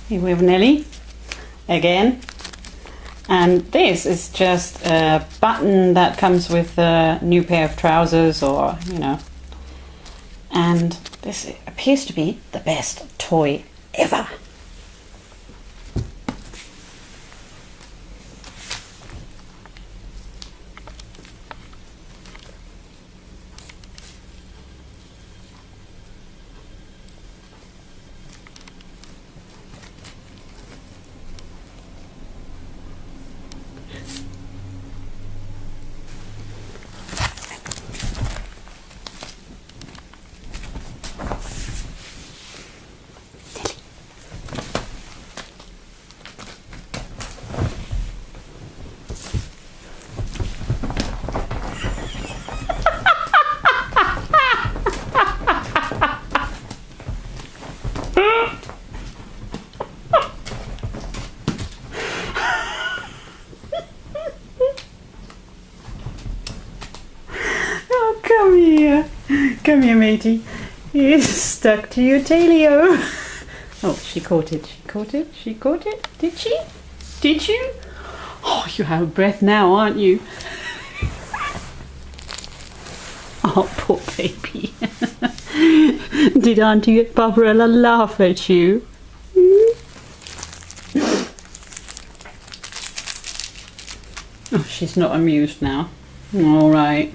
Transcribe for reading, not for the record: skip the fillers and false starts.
Here we have Nelly again. And this is just a button that comes with a new pair of trousers, or, you know. And this appears to be the best toy ever. Come here, matey. It's stuck to your tailio. Oh, she caught it. She caught it. She caught it. Did she? Did you? Oh, you have breath now, aren't you? Oh, poor baby. Did Auntie Barbarella laugh at you? Oh, she's not amused now. All right.